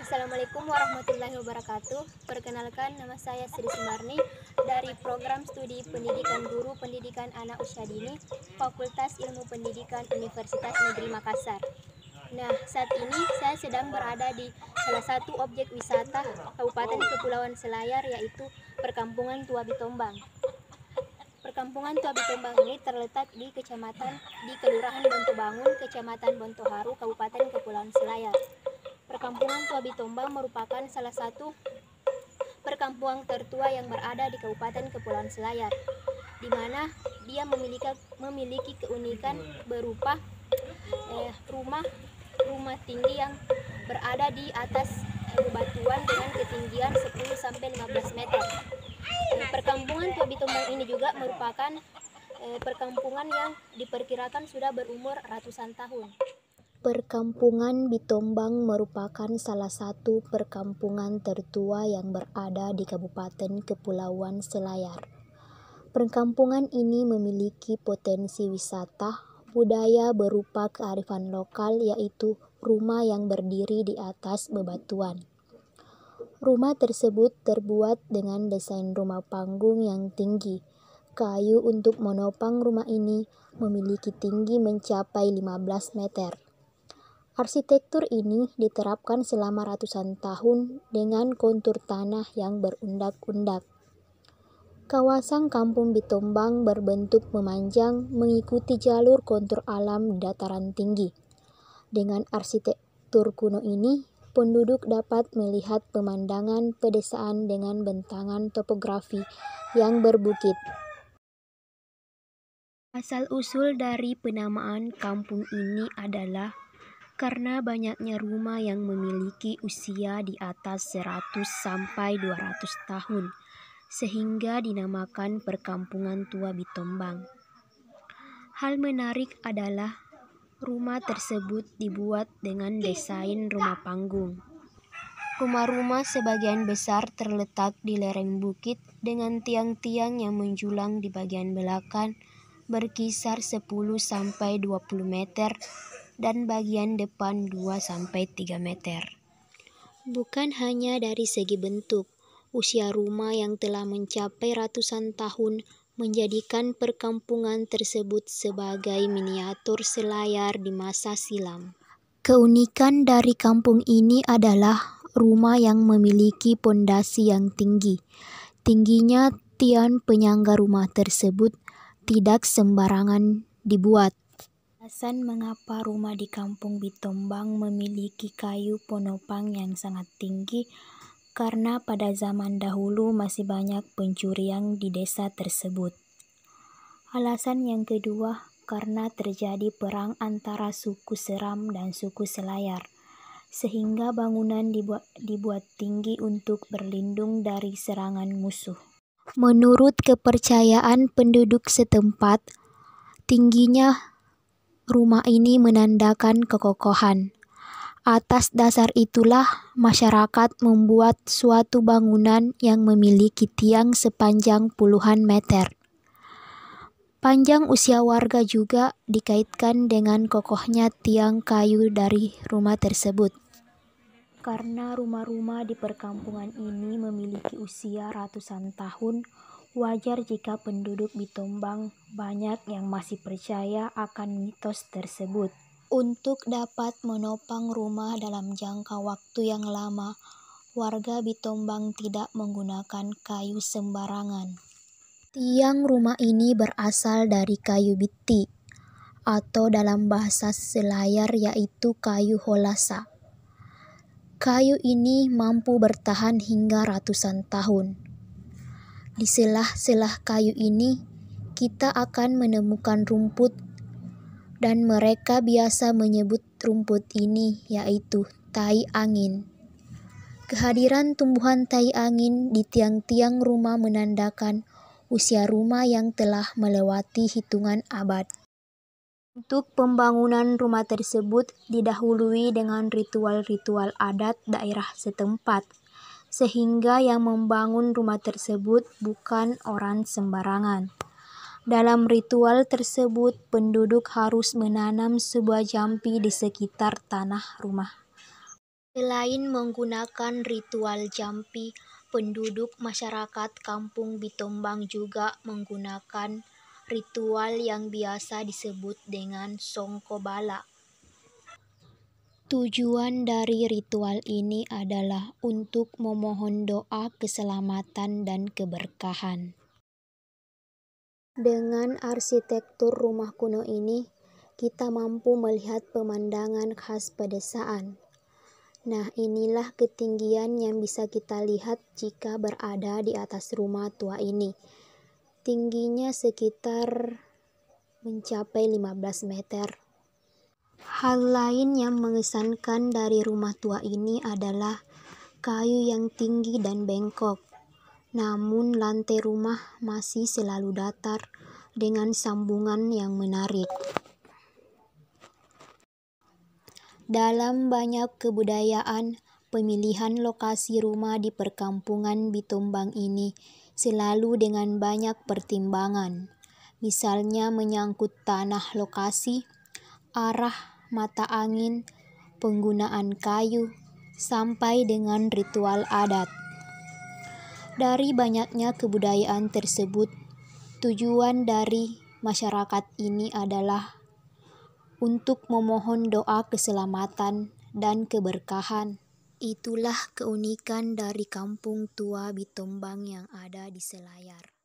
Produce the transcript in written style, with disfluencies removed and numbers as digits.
Assalamualaikum warahmatullahi wabarakatuh. Perkenalkan, nama saya Sri Sumarni dari Program Studi Pendidikan Guru Pendidikan Anak Usia Dini, Fakultas Ilmu Pendidikan Universitas Negeri Makassar. Nah, saat ini saya sedang berada di salah satu objek wisata Kabupaten Kepulauan Selayar, yaitu Perkampungan Tua Bitombang. Perkampungan Tua Bitombang ini terletak di Kelurahan Bontobangun, Kecamatan Bontoharu, Kabupaten Kepulauan Selayar. Perkampungan Tua Bitombang merupakan salah satu perkampungan tertua yang berada di Kabupaten Kepulauan Selayar, di mana dia memiliki keunikan berupa rumah tinggi yang berada di atas bebatuan dengan ketinggian 10-15 meter. Perkampungan Tua Bitombang ini juga merupakan perkampungan yang diperkirakan sudah berumur ratusan tahun. Perkampungan Bitombang merupakan salah satu perkampungan tertua yang berada di Kabupaten Kepulauan Selayar. Perkampungan ini memiliki potensi wisata budaya berupa kearifan lokal, yaitu rumah yang berdiri di atas bebatuan. Rumah tersebut terbuat dengan desain rumah panggung yang tinggi. Kayu untuk menopang rumah ini memiliki tinggi mencapai 15 meter. Arsitektur ini diterapkan selama ratusan tahun dengan kontur tanah yang berundak-undak. Kawasan Kampung Bitombang berbentuk memanjang mengikuti jalur kontur alam dataran tinggi. Dengan arsitektur kuno ini, penduduk dapat melihat pemandangan pedesaan dengan bentangan topografi yang berbukit. Asal-usul dari penamaan kampung ini adalah karena banyaknya rumah yang memiliki usia di atas 100 sampai 200 tahun, sehingga dinamakan Perkampungan Tua Bitombang. Hal menarik adalah rumah tersebut dibuat dengan desain rumah panggung. Rumah-rumah sebagian besar terletak di lereng bukit dengan tiang-tiang yang menjulang di bagian belakang berkisar 10-20 meter dan bagian depan 2-3 meter. Bukan hanya dari segi bentuk, usia rumah yang telah mencapai ratusan tahun menjadikan perkampungan tersebut sebagai miniatur Selayar di masa silam. Keunikan dari kampung ini adalah rumah yang memiliki pondasi yang tinggi. Tingginya tiang penyangga rumah tersebut tidak sembarangan dibuat. Alasan mengapa rumah di Kampung Bitombang memiliki kayu penopang yang sangat tinggi karena pada zaman dahulu masih banyak pencurian di desa tersebut. Alasan yang kedua, karena terjadi perang antara suku Seram dan suku Selayar, sehingga bangunan dibuat tinggi untuk berlindung dari serangan musuh. Menurut kepercayaan penduduk setempat, tingginya rumah ini menandakan kekokohan. Atas dasar itulah masyarakat membuat suatu bangunan yang memiliki tiang sepanjang puluhan meter. Panjang usia warga juga dikaitkan dengan kokohnya tiang kayu dari rumah tersebut. Karena rumah-rumah di perkampungan ini memiliki usia ratusan tahun, wajar jika penduduk Bitombang banyak yang masih percaya akan mitos tersebut. Untuk dapat menopang rumah dalam jangka waktu yang lama, warga Bitombang tidak menggunakan kayu sembarangan. Tiang rumah ini berasal dari kayu biti, atau dalam bahasa Selayar yaitu kayu holasa. Kayu ini mampu bertahan hingga ratusan tahun. Di selah-selah kayu ini, kita akan menemukan rumput, dan mereka biasa menyebut rumput ini, yaitu tai angin. Kehadiran tumbuhan tai angin di tiang-tiang rumah menandakan usia rumah yang telah melewati hitungan abad. Untuk pembangunan rumah tersebut didahului dengan ritual-ritual adat daerah setempat, sehingga yang membangun rumah tersebut bukan orang sembarangan. Dalam ritual tersebut, penduduk harus menanam sebuah jampi di sekitar tanah rumah. Selain menggunakan ritual jampi, penduduk masyarakat kampung Bitombang juga menggunakan ritual yang biasa disebut dengan songkobala. Tujuan dari ritual ini adalah untuk memohon doa keselamatan dan keberkahan. Dengan arsitektur rumah kuno ini, kita mampu melihat pemandangan khas pedesaan. Nah, inilah ketinggian yang bisa kita lihat jika berada di atas rumah tua ini. Tingginya sekitar mencapai 15 meter. Hal lain yang mengesankan dari rumah tua ini adalah kayu yang tinggi dan bengkok. Namun lantai rumah masih selalu datar dengan sambungan yang menarik. Dalam banyak kebudayaan, pemilihan lokasi rumah di perkampungan Bitombang ini selalu dengan banyak pertimbangan. Misalnya menyangkut tanah lokasi, arah mata angin, penggunaan kayu, sampai dengan ritual adat. Dari banyaknya kebudayaan tersebut, tujuan dari masyarakat ini adalah untuk memohon doa keselamatan dan keberkahan. Itulah keunikan dari kampung tua Bitombang yang ada di Selayar.